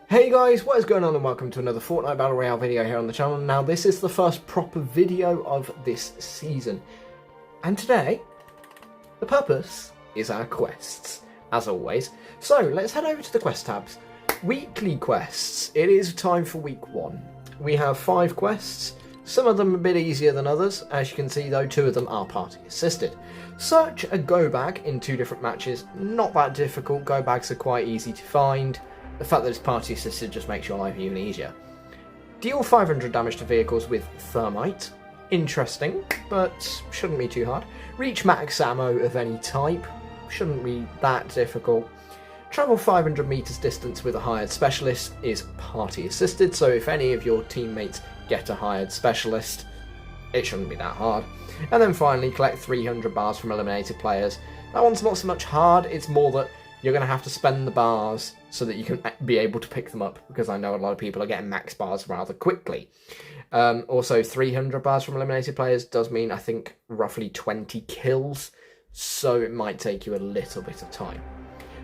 Hey guys, what is going on and welcome to another Fortnite Battle Royale video here on the channel. Now this is the first proper video of this season. And today, the purpose is our quests, as always. So let's head over to the quest tabs. Weekly quests. It is time for week 1. We have 5 quests. Some of them a bit easier than others. As you can see though, 2 of them are party assisted. Search a go bag in 2 different matches. Not that difficult, go bags are quite easy to find. The fact that it's party assisted just makes your life even easier. Deal 500 damage to vehicles with thermite. Interesting, but shouldn't be too hard. Reach max ammo of any type. Shouldn't be that difficult. Travel 500 meters distance with a hired specialist is party assisted, so if any of your teammates get a hired specialist, it shouldn't be that hard. And then finally, collect 300 bars from eliminated players. That one's not so much hard, it's more that you're going to have to spend the bars so that you can be able to pick them up, because I know a lot of people are getting max bars rather quickly. Also, 300 bars from eliminated players does mean, I think, roughly 20 kills, so it might take you a little bit of time.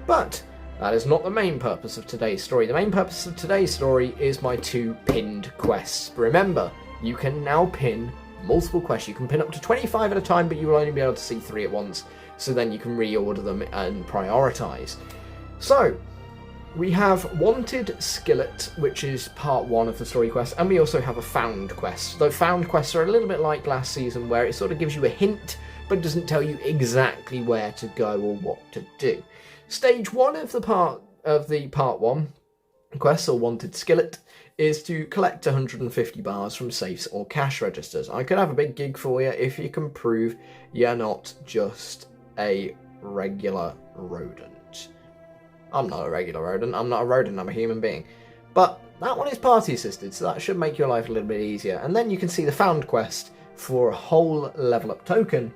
But that is not the main purpose of today's story. The main purpose of today's story is my 2 pinned quests. Remember, you can now pin multiple quests. You can pin up to 25 at a time, but you will only be able to see 3 at once. So then you can reorder them and prioritise. So, we have Wanted Skillet, which is part 1 of the story quest, and we also have a Found quest. The Found quests are a little bit like last season, where it sort of gives you a hint, but doesn't tell you exactly where to go or what to do. Stage 1 of the part 1 quest, or Wanted Skillet, is to collect 150 bars from safes or cash registers. I could have a big gig for you if you can prove you're not just a regular rodent. I'm not a regular rodent, I'm not a rodent, I'm a human being. But that one is party assisted, so that should make your life a little bit easier. And then you can see the Found quest for a whole level up token.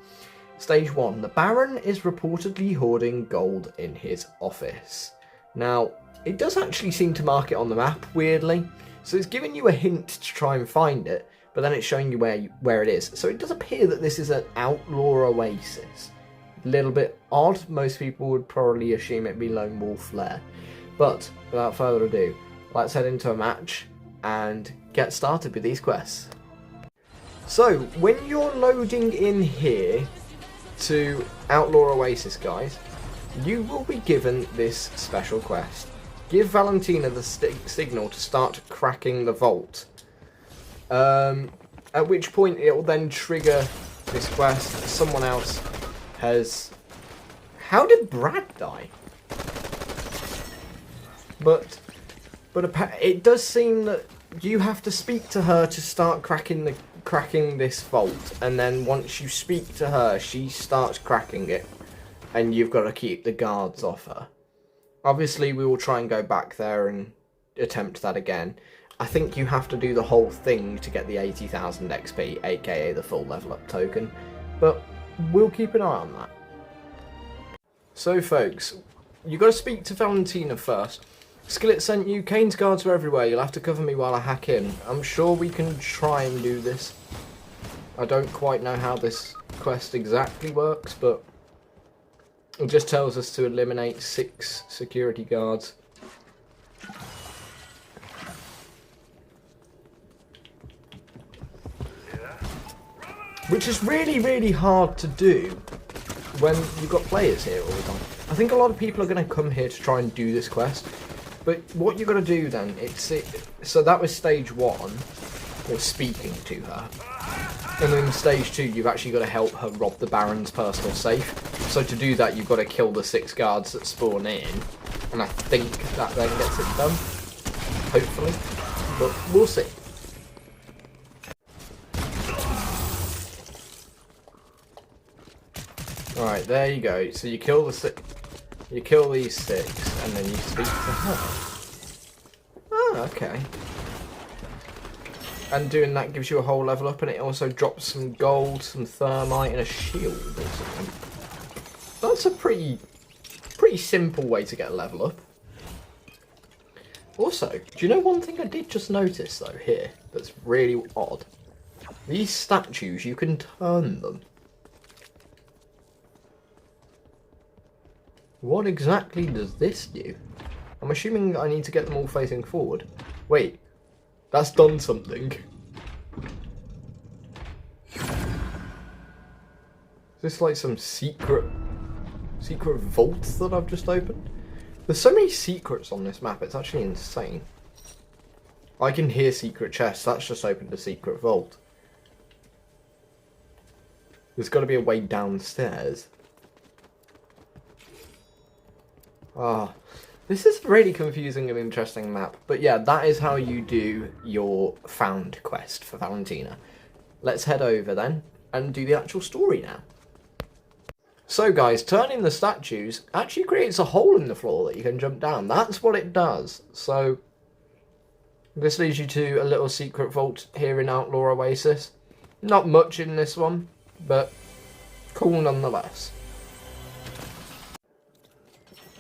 Stage 1, the Baron is reportedly hoarding gold in his office. Now, it does actually seem to mark it on the map, weirdly. So it's giving you a hint to try and find it, but then it's showing you where it is. So it does appear that this is an outlaw oasis. Little bit odd. Most people would probably assume it'd be Lone Wolf Lair. But without further ado, let's head into a match and get started with these quests. So when you're loading in here to Outlaw Oasis, guys, you will be given this special quest. Give Valentina the signal to start cracking the vault. At which point it will then trigger this quest. Someone else has... How did Brad die? But it does seem that you have to speak to her to start cracking this vault, and then once you speak to her, she starts cracking it, and you've got to keep the guards off her. Obviously, we will try and go back there and attempt that again. I think you have to do the whole thing to get the 80,000 XP, aka the full level up token, but we'll keep an eye on that. So folks, you got to speak to Valentina first. Skillet sent you. Kane's guards are everywhere. You'll have to cover me while I hack in. I'm sure we can try and do this. I don't quite know how this quest exactly works, but it just tells us to eliminate 6 security guards. Which is really, really hard to do when you've got players here all the time. I think a lot of people are going to come here to try and do this quest. But what you've got to do then, so that was stage 1, or speaking to her. And then stage 2, you've actually got to help her rob the Baron's personal safe. So to do that, you've got to kill the 6 guards that spawn in. And I think that then gets it done. Hopefully. But we'll see. Alright, there you go. So you kill these 6, and then you speak to her. Oh, okay. And doing that gives you a whole level up, and it also drops some gold, some thermite, and a shield or something. That's a pretty simple way to get a level up. Also, do you know one thing I did just notice though here that's really odd? These statues, you can turn them. What exactly does this do? I'm assuming I need to get them all facing forward. Wait, that's done something. Is this like some secret vault that I've just opened? There's so many secrets on this map, it's actually insane. I can hear secret chests, that's just opened a secret vault. There's got to be a way downstairs. Ah, this is a really confusing and interesting map. But yeah, that is how you do your found quest for Valentina. Let's head over then and do the actual story now. So guys, turning the statues actually creates a hole in the floor that you can jump down. That's what it does. So this leads you to a little secret vault here in Outlaw Oasis. Not much in this one, but cool nonetheless.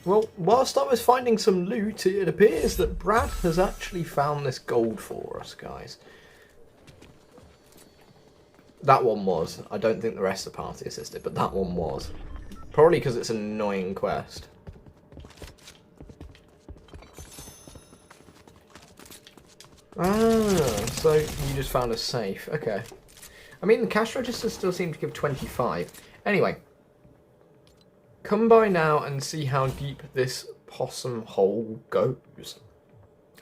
Well, whilst I was finding some loot, it appears that Brad has actually found this gold for us, guys. That one was. I don't think the rest of the party assisted, but that one was. Probably because it's an annoying quest. Ah, so you just found a safe. Okay. I mean, the cash register still seemed to give 25. Anyway. Come by now and see how deep this possum hole goes.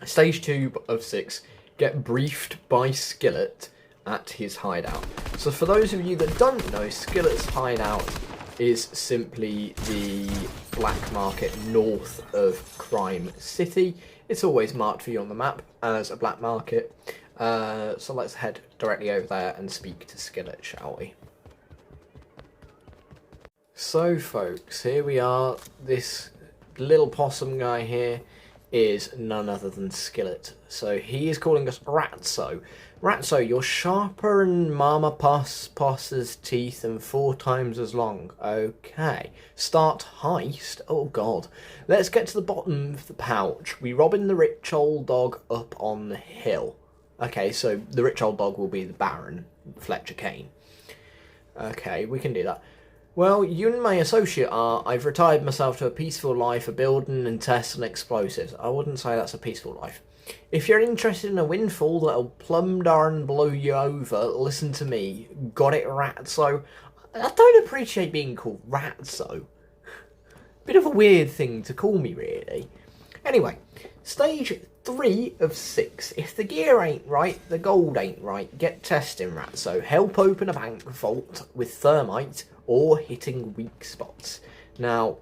Stage 2 of 6. Get briefed by Skillet at his hideout. So for those of you that don't know, Skillet's hideout is simply the black market north of Crime City. It's always marked for you on the map as a black market. So let's head directly over there and speak to Skillet, shall we? So folks, here we are. This little possum guy here is none other than Skillet. So he is calling us Ratso. Ratso, you're sharper than Mama Puss's teeth and 4 times as long. Okay. Start heist? Oh god. Let's get to the bottom of the pouch. We robbing the rich old dog up on the hill. Okay, so the rich old dog will be the Baron, Fletcher Kane. Okay, we can do that. Well, you and my associate are, I've retired myself to a peaceful life of building and testing explosives. I wouldn't say that's a peaceful life. If you're interested in a windfall that'll plumb darn blow you over, listen to me. Got it, Ratso? I don't appreciate being called Ratso. Bit of a weird thing to call me, really. Anyway, stage 3 of 6. If the gear ain't right, the gold ain't right. Get testing, Ratso. Help open a bank vault with thermite or hitting weak spots. Now,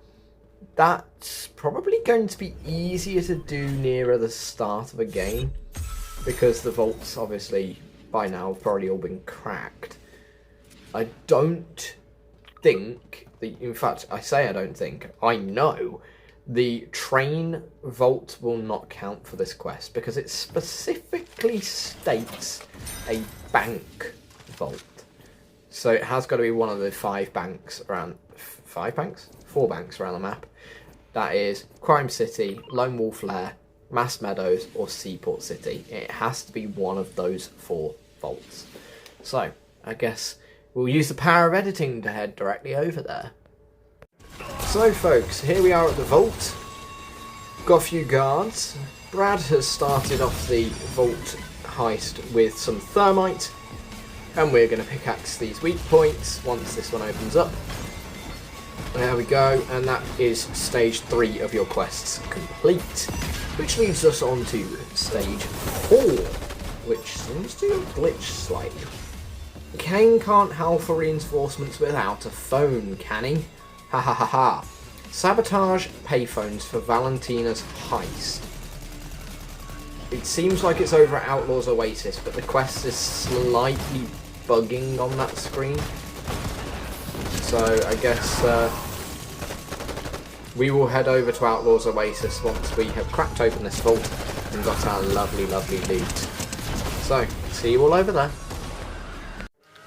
that's probably going to be easier to do nearer the start of a game, because the vaults, obviously, by now have probably all been cracked. I don't think, in fact, I say I don't think, I know, the train vault will not count for this quest, because it specifically states a bank vault. So it has got to be one of the 5 banks around... 5 banks? 4 banks around the map. That is Crime City, Lone Wolf Lair, Mass Meadows, or Seaport City. It has to be one of those 4 vaults. So, I guess we'll use the power of editing to head directly over there. So folks, here we are at the vault. Got a few guards. Brad has started off the vault heist with some thermite. And we're going to pickaxe these weak points once this one opens up. There we go, and that is stage 3 of your quests complete. Which leads us on to stage 4, which seems to have glitched slightly. Kane can't howl for reinforcements without a phone, can he? Ha ha ha ha. Sabotage payphones for Valentina's heist. It seems like it's over at Outlaw's Oasis, but the quest is slightly bugging on that screen. So I guess we will head over to Outlaw's Oasis once we have cracked open this vault and got our lovely, lovely loot. So, see you all over there.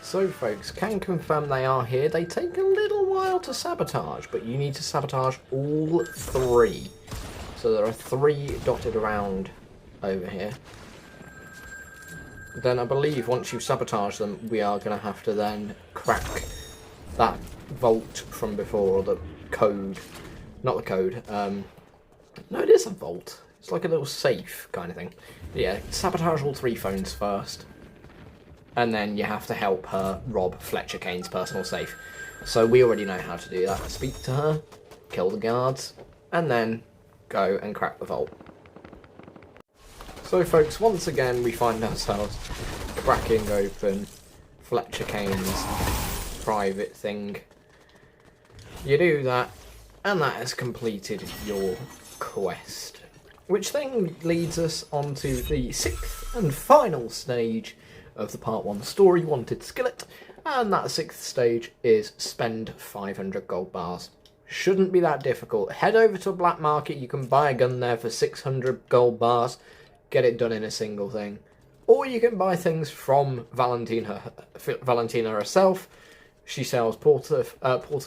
So folks, can confirm they are here. They take a little while to sabotage, but you need to sabotage all 3. So there are 3 dotted around over here. Then I believe once you've sabotaged them, we are going to have to then crack that vault from before, or the code, not the code, No, it is a vault. It's like a little safe kind of thing. But yeah, sabotage all 3 phones first. And then you have to help her rob Fletcher Kane's personal safe. So we already know how to do that. Speak to her, kill the guards, and then go and crack the vault. So folks, once again we find ourselves cracking open Fletcher Kane's private thing. You do that, and that has completed your quest. Which then leads us on to the 6th and final stage of the Part 1 story, Wanted Skillet, and that 6th stage is spend 500 gold bars. Shouldn't be that difficult. Head over to a black market, you can buy a gun there for 600 gold bars, get it done in a single thing. Or you can buy things from Valentina herself. She sells porta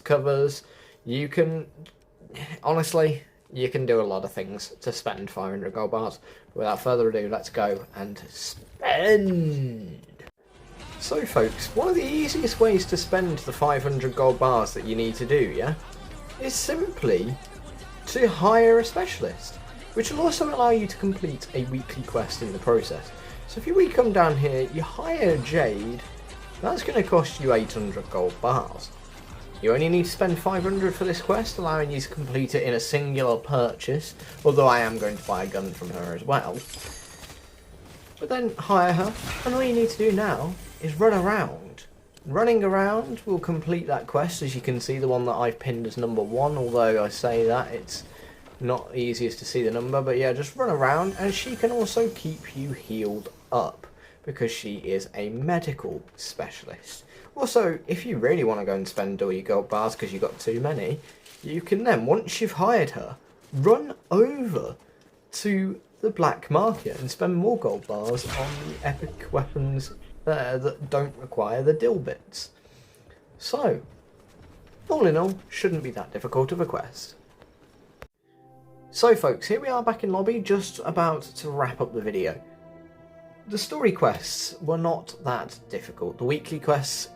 covers. You can, honestly, you can do a lot of things to spend 500 gold bars. Without further ado, let's go and spend. So folks, one of the easiest ways to spend the 500 gold bars that you need to do, yeah, is simply to hire a specialist, which will also allow you to complete a weekly quest in the process. So if we come down here, you hire Jade, that's going to cost you 800 gold bars. You only need to spend 500 for this quest, allowing you to complete it in a singular purchase, although I am going to buy a gun from her as well. But then hire her, and all you need to do now is run around. Running around will complete that quest, as you can see, the one that I've pinned as number 1, although I say that, it's not easiest to see the number, but yeah, just run around, and she can also keep you healed up, because she is a medical specialist. Also, if you really want to go and spend all your gold bars because you've got too many, you can then, once you've hired her, run over to the black market and spend more gold bars on the epic weapons there that don't require the dill bits. So, all in all, shouldn't be that difficult of a quest. So folks, here we are back in lobby, just about to wrap up the video. The story quests were not that difficult. The weekly quests,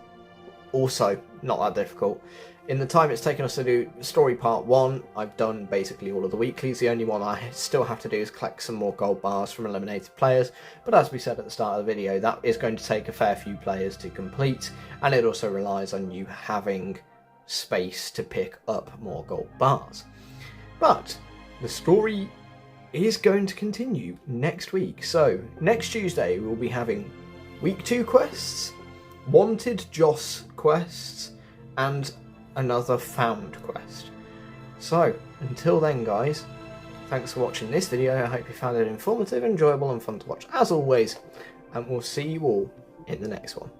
also not that difficult. In the time it's taken us to do story part 1, I've done basically all of the weeklies. The only one I still have to do is collect some more gold bars from eliminated players. But as we said at the start of the video, that is going to take a fair few players to complete. And it also relies on you having space to pick up more gold bars. But the story is going to continue next week. So next Tuesday we'll be having week 2 quests, Wanted Joss quests, and another found quest. So until then guys, thanks for watching this video. I hope you found it informative, enjoyable and fun to watch as always, and we'll see you all in the next one.